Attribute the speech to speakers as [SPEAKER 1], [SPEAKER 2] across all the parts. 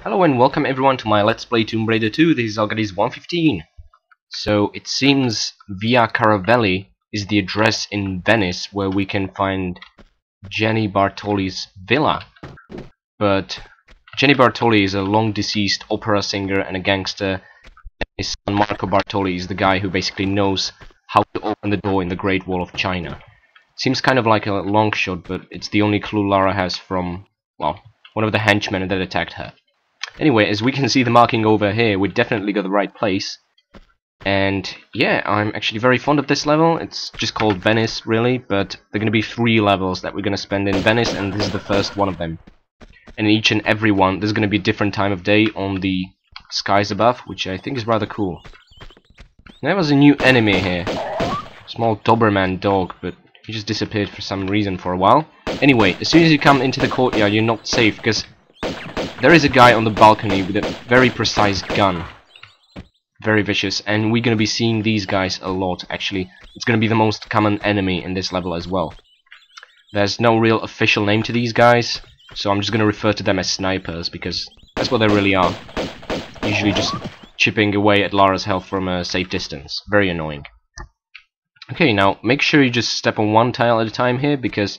[SPEAKER 1] Hello and welcome everyone to my Let's Play Tomb Raider 2. This is Algadis 115. So it seems Via Caravelli is the address in Venice where we can find Jenny Bartoli's villa. But Jenny Bartoli is a long deceased opera singer and a gangster. His son Marco Bartoli is the guy who basically knows how to open the door in the Great Wall of China. Seems kind of like a long shot, but it's the only clue Lara has from, well, one of the henchmen that attacked her. Anyway, as we can see the marking over here, we definitely got the right place. And yeah, I'm actually very fond of this level. It's just called Venice, really, but there are going to be 3 levels that we're going to spend in Venice, and this is the first one of them. And in each and every one, there's going to be a different time of day on the skies above, which I think is rather cool. There was a new enemy here. Small Doberman dog, but he just disappeared for some reason for a while. Anyway, as soon as you come into the courtyard, you're not safe, because there is a guy on the balcony with a very precise gun. Very vicious, and we're going to be seeing these guys a lot, actually. It's going to be the most common enemy in this level as well. There's no real official name to these guys, so I'm just going to refer to them as snipers, because that's what they really are. Usually just chipping away at Lara's health from a safe distance. Very annoying. Okay, now make sure you just step on one tile at a time here, because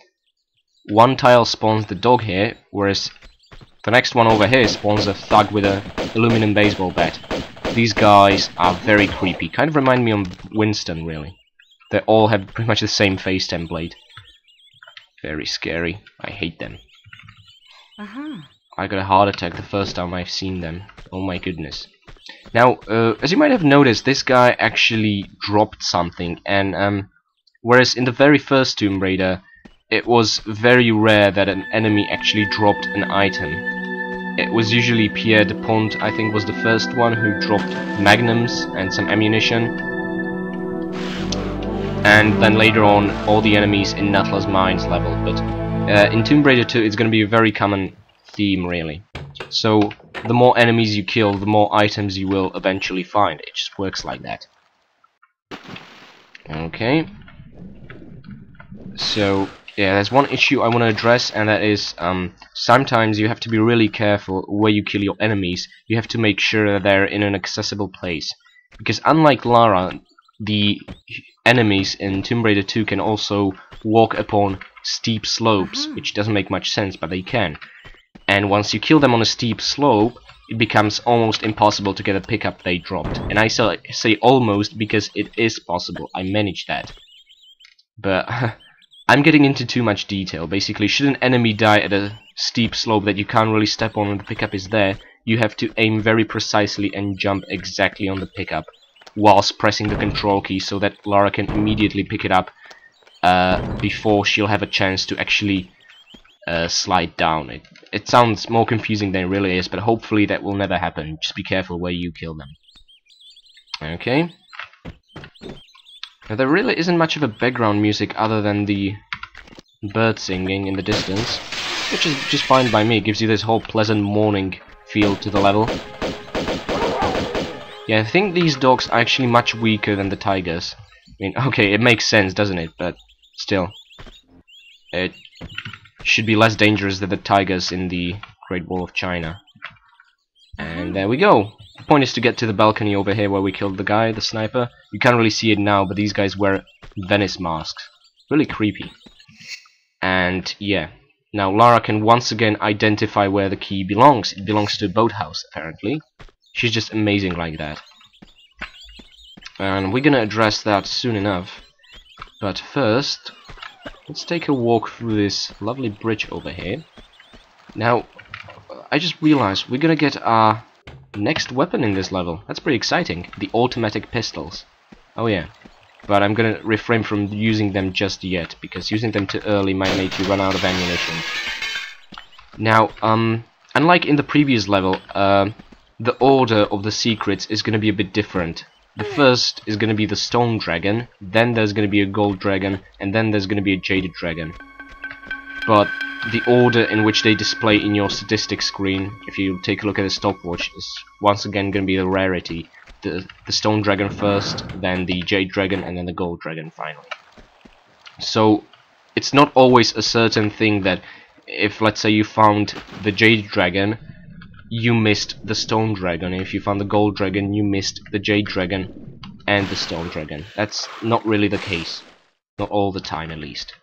[SPEAKER 1] one tile spawns the dog here, whereas the next one over here spawns a thug with an aluminum baseball bat. These guys are very creepy. Kind of remind me of Winston, really. They all have pretty much the same face template. Very scary. I hate them. I got a heart attack the first time I've seen them. Oh my goodness. Now, as you might have noticed, this guy actually dropped something, and whereas in the very first Tomb Raider, it was very rare that an enemy actually dropped an item. It was usually Pierre de Pont, I think, was the first one who dropped magnums and some ammunition. And then later on, all the enemies in Natla's Mines level. But in Tomb Raider 2, it's going to be a very common theme, really. So, the more enemies you kill, the more items you will eventually find. It just works like that. Okay. So, yeah, there's one issue I want to address, and that is sometimes you have to be really careful where you kill your enemies. You have to make sure that they're in an accessible place. Because unlike Lara, the enemies in Tomb Raider 2 can also walk upon steep slopes, which doesn't make much sense, but they can. And once you kill them on a steep slope, it becomes almost impossible to get a pickup they dropped. And I say almost because it is possible. I managed that. But I'm getting into too much detail. Basically, should an enemy die at a steep slope that you can't really step on and the pickup is there, you have to aim very precisely and jump exactly on the pickup whilst pressing the control key so that Lara can immediately pick it up before she'll have a chance to actually slide down. It sounds more confusing than it really is, but hopefully that will never happen. Just be careful where you kill them. Okay. Now, there really isn't much of a background music other than the bird singing in the distance, which is just fine by me. It gives you this whole pleasant morning feel to the level. Yeah, I think these dogs are actually much weaker than the tigers. I mean, okay, it makes sense, doesn't it? But still, it should be less dangerous than the tigers in the Great Wall of China. And there we go. The point is to get to the balcony over here where we killed the guy, the sniper. You can't really see it now, but these guys wear Venice masks. Really creepy. And yeah, now Lara can once again identify where the key belongs. It belongs to a boathouse, apparently. She's just amazing like that. And we're gonna address that soon enough. But first, let's take a walk through this lovely bridge over here. Now, I just realized we're gonna get our next weapon in this level. That's pretty exciting. The automatic pistols. Oh yeah. But I'm gonna refrain from using them just yet, because using them too early might make you run out of ammunition. Now, unlike in the previous level, the order of the secrets is gonna be a bit different. The first is gonna be the stone dragon, then there's gonna be a gold dragon, and then there's gonna be a jaded dragon. But the order in which they display in your statistics screen, if you take a look at the stopwatch, is once again going to be the rarity. The stone dragon first, then the jade dragon, and then the gold dragon finally. So it's not always a certain thing that if, let's say, you found the jade dragon, you missed the stone dragon. If you found the gold dragon, you missed the jade dragon and the stone dragon. That's not really the case. Not all the time, at least.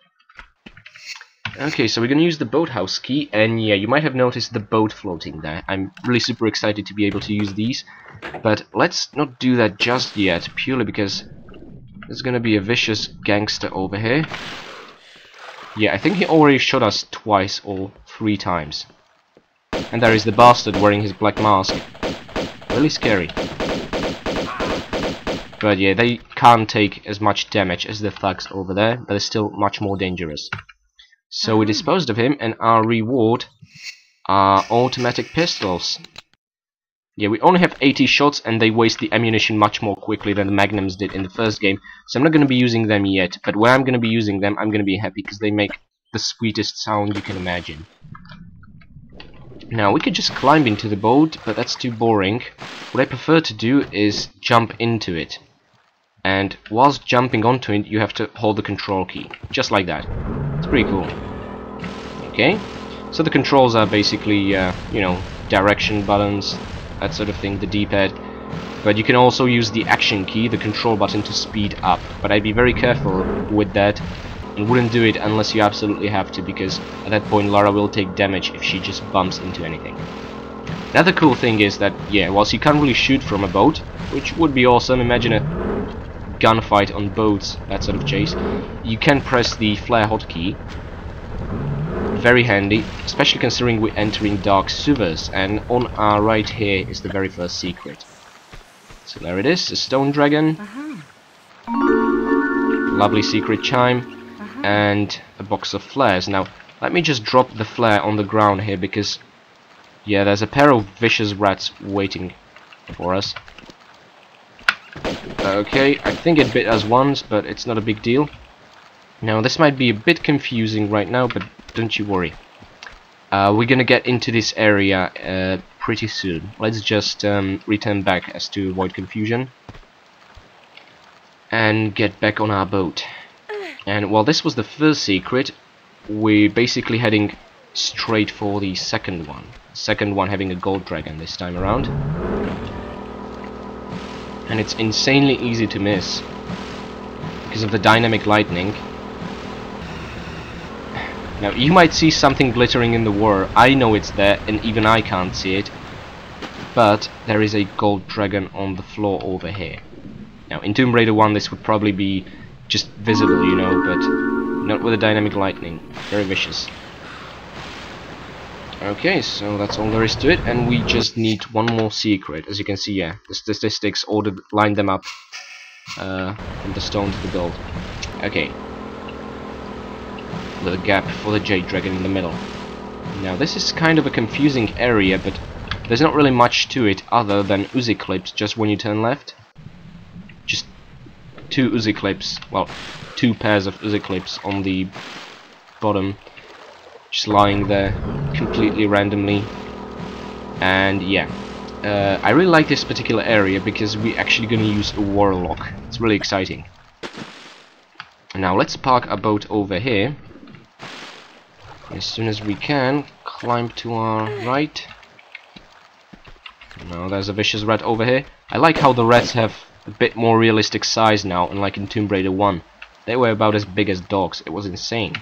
[SPEAKER 1] Okay, so we're gonna use the boathouse key, and yeah, you might have noticed the boat floating there. I'm really super excited to be able to use these, but let's not do that just yet, purely because there's gonna be a vicious gangster over here. Yeah, I think he already shot us twice or 3 times. And there is the bastard wearing his black mask. Really scary. But yeah, they can't take as much damage as the thugs over there, but they're still much more dangerous. So we disposed of him, and our reward are automatic pistols. Yeah, we only have 80 shots, and they waste the ammunition much more quickly than the magnums did in the first game. So I'm not going to be using them yet, but when I'm going to be using them, I'm going to be happy, because they make the sweetest sound you can imagine. Now, we could just climb into the boat, but that's too boring. What I prefer to do is jump into it. And whilst jumping onto it, you have to hold the control key. Just like that. It's pretty cool. Okay. So the controls are basically, you know, direction buttons, that sort of thing, the D-pad. But you can also use the action key, the control button, to speed up. But I'd be very careful with that, and wouldn't do it unless you absolutely have to, because at that point Lara will take damage if she just bumps into anything. Another cool thing is that, yeah, whilst you can't really shoot from a boat, which would be awesome, imagine a gunfight on boats, that sort of chase, you can press the flare hotkey. Very handy, especially considering we're entering dark sewers, and on our right here is the very first secret. So there it is, a stone dragon, lovely secret chime, and a box of flares. Now, let me just drop the flare on the ground here, because, yeah, there's a pair of vicious rats waiting for us. Okay, I think it bit us once, but it's not a big deal. Now, this might be a bit confusing right now, but don't you worry. We're gonna get into this area pretty soon. Let's just return back as to avoid confusion. And get back on our boat. And while this was the first secret, we're basically heading straight for the second one. Second one having a gold dragon this time around. And it's insanely easy to miss because of the dynamic lightning. Now, you might see something glittering in the water. I know it's there, and even I can't see it. But there is a gold dragon on the floor over here. Now, in Tomb Raider 1, this would probably be just visible, you know, but not with the dynamic lightning. Very vicious. Okay, so that's all there is to it, and we just need one more secret. As you can see, yeah, the statistics lined them up from the stone to the gold. Okay. With a gap for the jade dragon in the middle. Now, this is kind of a confusing area, but there's not really much to it other than Uzi clips just when you turn left. Just 2 Uzi clips, well, 2 pairs of Uzi clips on the bottom. Just lying there completely randomly. And yeah, I really like this particular area because we're actually going to use a warlock. It's really exciting. Now let's park our boat over here. As soon as we can, climb to our right. Now there's a vicious rat over here. I like how the rats have a bit more realistic size now, unlike in Tomb Raider 1. They were about as big as dogs. It was insane.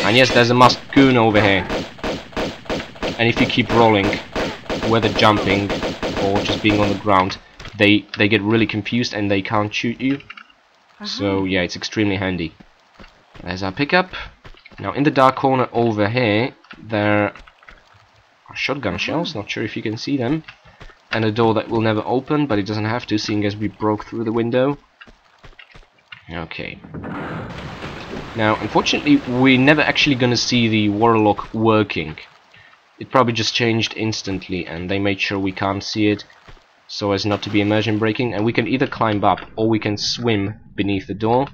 [SPEAKER 1] And yes, there's a masked goon over here. And if you keep rolling, whether jumping or just being on the ground, they get really confused and they can't shoot you. So yeah, it's extremely handy. There's our pickup. Now in the dark corner over here, there are shotgun shells. Not sure if you can see them. And a door that will never open, but it doesn't have to, seeing as we broke through the window. Okay. Now, unfortunately, we're never actually gonna see the warlock working. It probably just changed instantly, and they made sure we can't see it, so as not to be immersion breaking. And we can either climb up, or we can swim beneath the door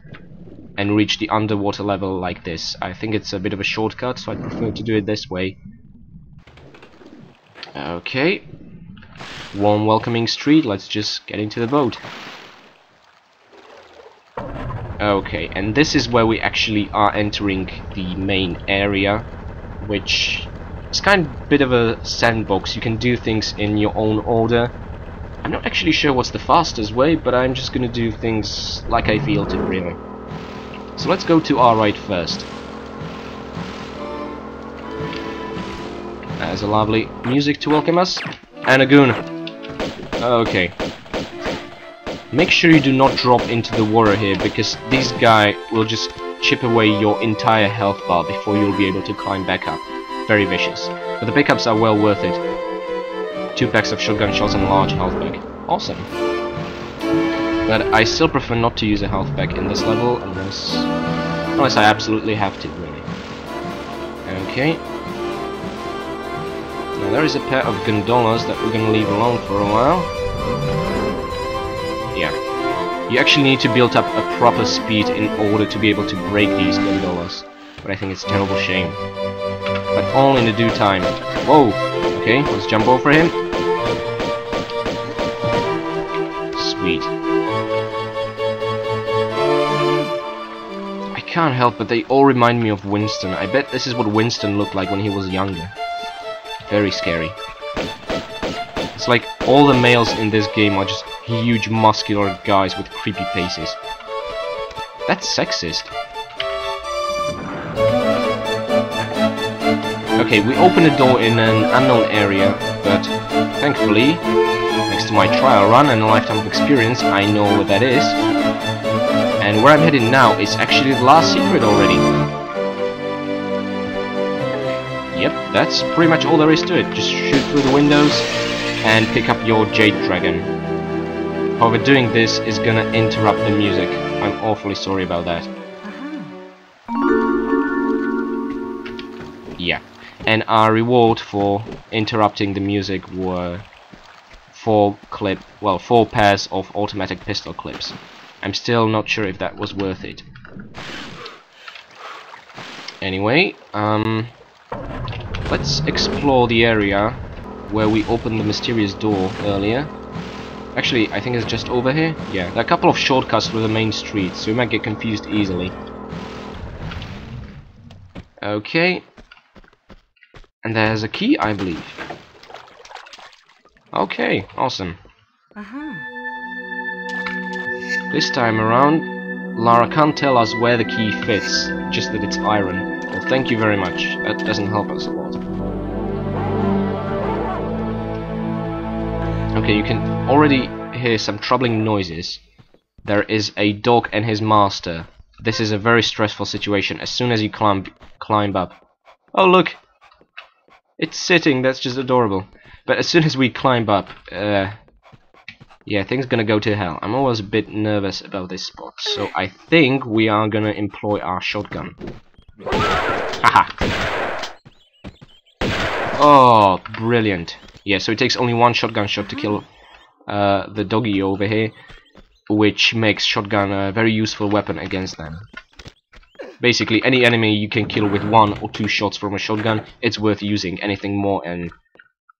[SPEAKER 1] and reach the underwater level like this. I think it's a bit of a shortcut, so I prefer to do it this way. Okay. Warm, welcoming street. Let's just get into the boat. Okay, and this is where we actually are entering the main area, which It's kind of a bit of a sandbox. You can do things in your own order. I'm not actually sure what's the fastest way, but I'm just gonna do things like I feel to, really. So let's go to our right first. There's a lovely music to welcome us. And a goon. Okay. Make sure you do not drop into the water here, because this guy will just chip away your entire health bar before you'll be able to climb back up. Very vicious. But the pickups are well worth it. 2 packs of shotgun shells and a large health pack. Awesome. But I still prefer not to use a health pack in this level unless I absolutely have to, really. Okay. Now there is a pair of gondolas that we're gonna leave alone for a while. Yeah. You actually need to build up a proper speed in order to be able to break these gondolas. But I think it's a terrible shame. But all in the due time. Whoa! Okay, let's jump over him. Sweet. I can't help but they all remind me of Winston. I bet this is what Winston looked like when he was younger. Very scary. It's like all the males in this game are just huge muscular guys with creepy faces. That's sexist. Okay, we opened a door in an unknown area, but thankfully, thanks to my trial run and a lifetime of experience, I know what that is. And where I'm headed now is actually the last secret already. Yep, that's pretty much all there is to it. Just shoot through the windows and pick up your Jade Dragon. However, doing this is gonna interrupt the music. I'm awfully sorry about that. Yeah. And our reward for interrupting the music were 4 pairs of automatic pistol clips. I'm still not sure if that was worth it. Anyway, let's explore the area where we opened the mysterious door earlier. Actually, I think it's just over here. Yeah, there are a couple of shortcuts through the main street, so you might get confused easily. Okay. And there's a key, I believe. Okay, awesome. This time around, Lara can't tell us where the key fits, just that it's iron. Well, thank you very much. That doesn't help us a lot. Okay, you can already hear some troubling noises. There is a dog and his master. This is a very stressful situation as soon as you climb up. Oh, look! It's sitting, that's just adorable. But as soon as we climb up, yeah, things gonna go to hell. I'm always a bit nervous about this spot, so I think we are gonna employ our shotgun. Haha! Oh, brilliant. Yeah, so it takes only 1 shotgun shot to kill the doggy over here, which makes shotgun a very useful weapon against them. Basically, any enemy you can kill with 1 or 2 shots from a shotgun, it's worth using. Anything more and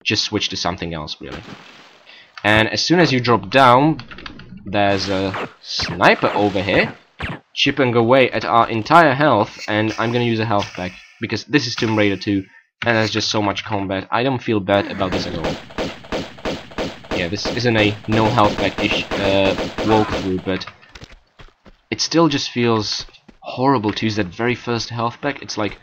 [SPEAKER 1] just switch to something else, really. And as soon as you drop down, there's a sniper over here, chipping away at our entire health, and I'm gonna use a health pack, because this is Tomb Raider 2, and there's just so much combat. I don't feel bad about this at all. Yeah, this isn't a no health pack-ish walkthrough, but it still just feels horrible to use that very first health pack. It's like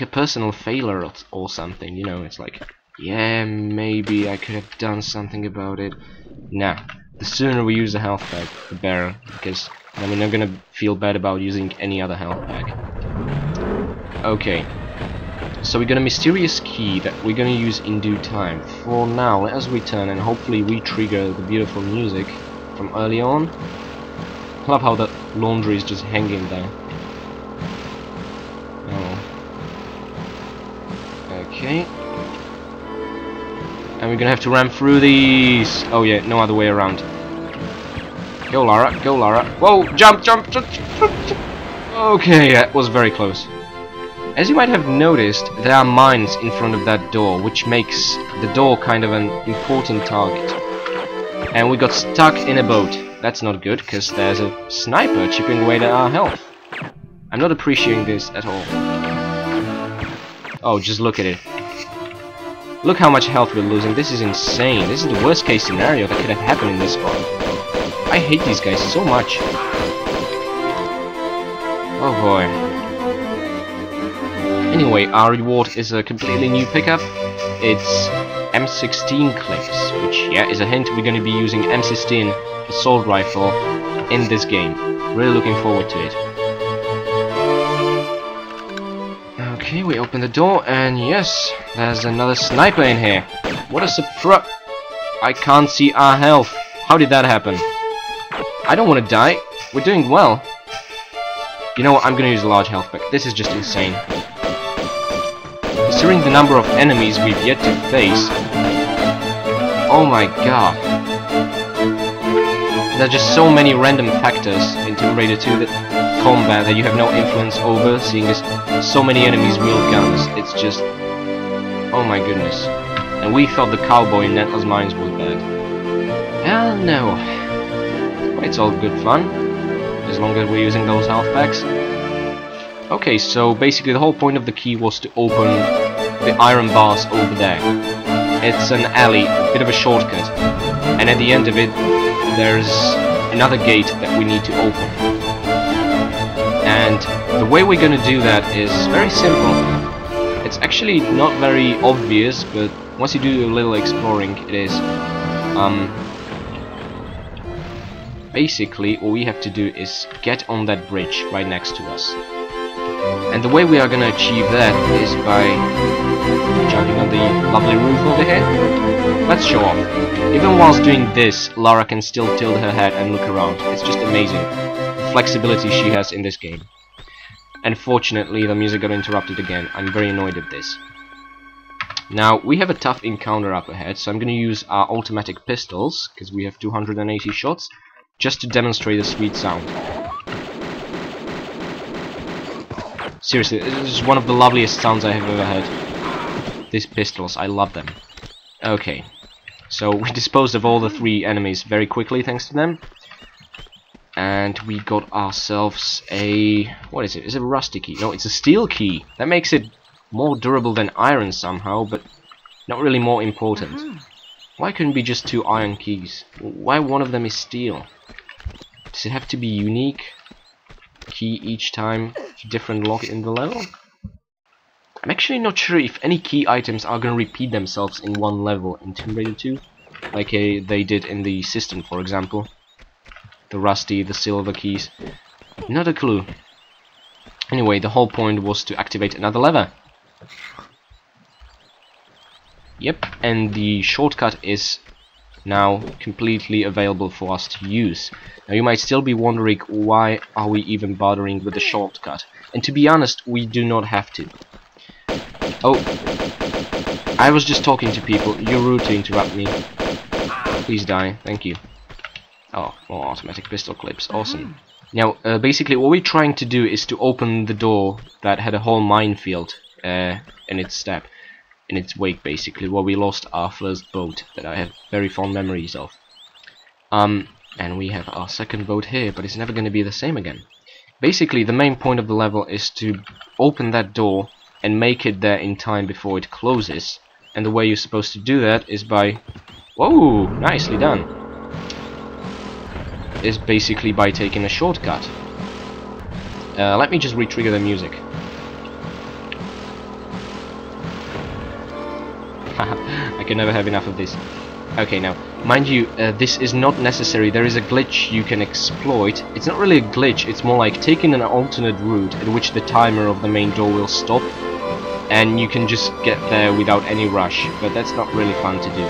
[SPEAKER 1] a personal failure or something, you know. It's like, yeah, maybe I could have done something about it. Nah, the sooner we use the health pack, the better, because I mean, I'm gonna feel bad about using any other health pack. Okay, so we got a mysterious key that we're gonna use in due time. For now, let us return and hopefully re-trigger the beautiful music from early on. I love how the laundry is just hanging there. Oh. Okay. And we're gonna have to ram through these. Oh yeah, no other way around. Go Lara, go Lara. Whoa, jump, jump, jump, jump, jump. Okay, that was very close. As you might have noticed, there are mines in front of that door, which makes the door kind of an important target. And we got stuck in a boat. That's not good, because there's a sniper chipping away at our health. I'm not appreciating this at all. Oh, just look at it. Look how much health we're losing. This is insane. This is the worst case scenario that could have happened in this one. I hate these guys so much. Oh boy. Anyway, our reward is a completely new pickup. It's M16 clips, which, yeah, is a hint we're going to be using M16 assault rifle in this game. Really looking forward to it. Okay, we open the door, and yes, there's another sniper in here. What a surprise! I can't see our health. How did that happen? I don't want to die. We're doing well. You know what? I'm gonna use a large health pack. This is just insane. Considering the number of enemies we've yet to face. Oh my god. There are just so many random factors in Tomb Raider 2 that combat that you have no influence over, seeing as so many enemies wield guns. It's just... oh my goodness. And we thought the cowboy in Nettler's Mines was bad. Hell no. But it's all good fun, as long as we're using those health packs. Okay, so basically the whole point of the key was to open the iron bars over there. It's an alley, a bit of a shortcut. And at the end of it, there's another gate that we need to open. And the way we're gonna do that is very simple. It's actually not very obvious, but once you do a little exploring, it is. Basically, all we have to do is get on that bridge right next to us. And the way we are gonna achieve that is by jumping on the lovely roof over here. Let's show off. Even whilst doing this, Lara can still tilt her head and look around. It's just amazing, the flexibility she has in this game. Unfortunately, the music got interrupted again. I'm very annoyed at this. Now, we have a tough encounter up ahead, so I'm gonna use our automatic pistols, because we have 280 shots, just to demonstrate the sweet sound. Seriously, this is one of the loveliest sounds I have ever heard. These pistols, I love them. Okay, so we disposed of all the 3 enemies very quickly thanks to them. And we got ourselves a... what is it? Is it a rusty key? No, it's a steel key. That makes it more durable than iron somehow, but not really more important. Why couldn't it be just 2 iron keys? Why one of them is steel? Does it have to be unique? Key each time, different lock in the level? I'm actually not sure if any key items are gonna repeat themselves in one level in Tomb Raider 2, like they did in the system, for example. The rusty, the silver keys. Not a clue. Anyway, the whole point was to activate another lever. Yep, and the shortcut is now completely available for us to use. Now you might still be wondering, why are we even bothering with the shortcut? And to be honest, we do not have to. Oh, I was just talking to people. You're rude to interrupt me. Please die, thank you. Oh, more automatic pistol clips, awesome. Now, basically what we're trying to do is to open the door that had a whole minefield in its wake, basically, where we lost our first boat that I have very fond memories of. And we have our second boat here, but it's never going to be the same again. Basically, the main point of the level is to open that door and make it there in time before it closes. And the way you're supposed to do that is by... whoa, nicely done. Is basically by taking a shortcut. Let me just re-trigger the music. I can never have enough of this. Okay, now, mind you, this is not necessary. There is a glitch you can exploit. It's not really a glitch, it's more like taking an alternate route at which the timer of the main door will stop, and you can just get there without any rush, but that's not really fun to do.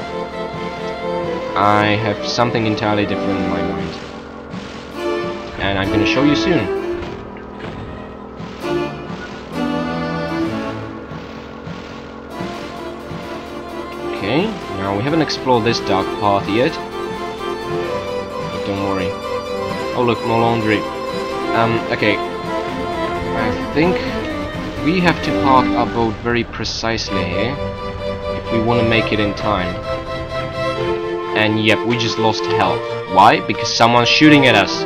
[SPEAKER 1] I have something entirely different in my mind, and I'm gonna show you soon. Okay, now we haven't explored this dark path yet, but don't worry. Oh look, more laundry. Okay, I think we have to park our boat very precisely here if we want to make it in time. And yep, we just lost health. Why? Because someone's shooting at us.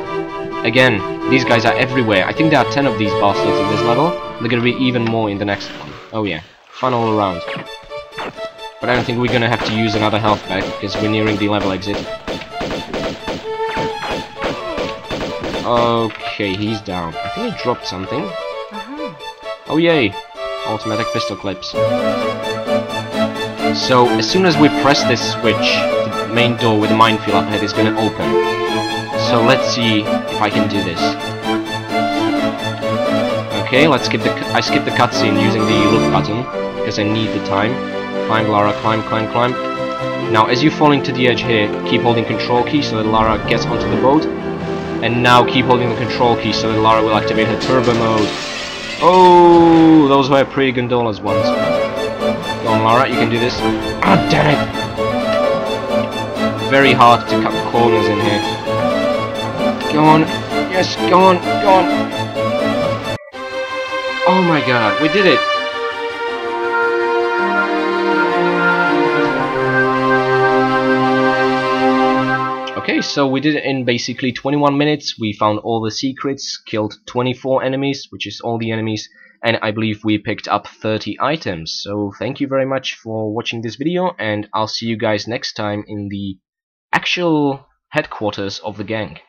[SPEAKER 1] Again, these guys are everywhere. I think there are 10 of these bastards in this level. They're gonna be even more in the next one. Oh yeah. Fun all around. But I don't think we're gonna have to use another health pack, because we're nearing the level exit. Okay, he's down. I think he dropped something. Oh yay! Automatic pistol clips. So, as soon as we press this switch, the main door with the minefield up ahead is gonna open. So let's see if I can do this. Okay, let's skip I skipped the cutscene using the look button, because I need the time. Climb, Lara, climb, climb, climb. Now, as you're falling to the edge here, keep holding control key so that Lara gets onto the boat. And now keep holding the control key so that Lara will activate her turbo mode. Oh, those were pretty gondolas ones. Go on, Lara, you can do this. Ah, damn it! Very hard to cut corners in here. Go on. Yes, go on, go on. Oh my god, we did it! Okay, so we did it in basically 21 minutes. We found all the secrets, killed 24 enemies, which is all the enemies, and I believe we picked up 30 items. So thank you very much for watching this video, and I'll see you guys next time in the actual headquarters of the gang.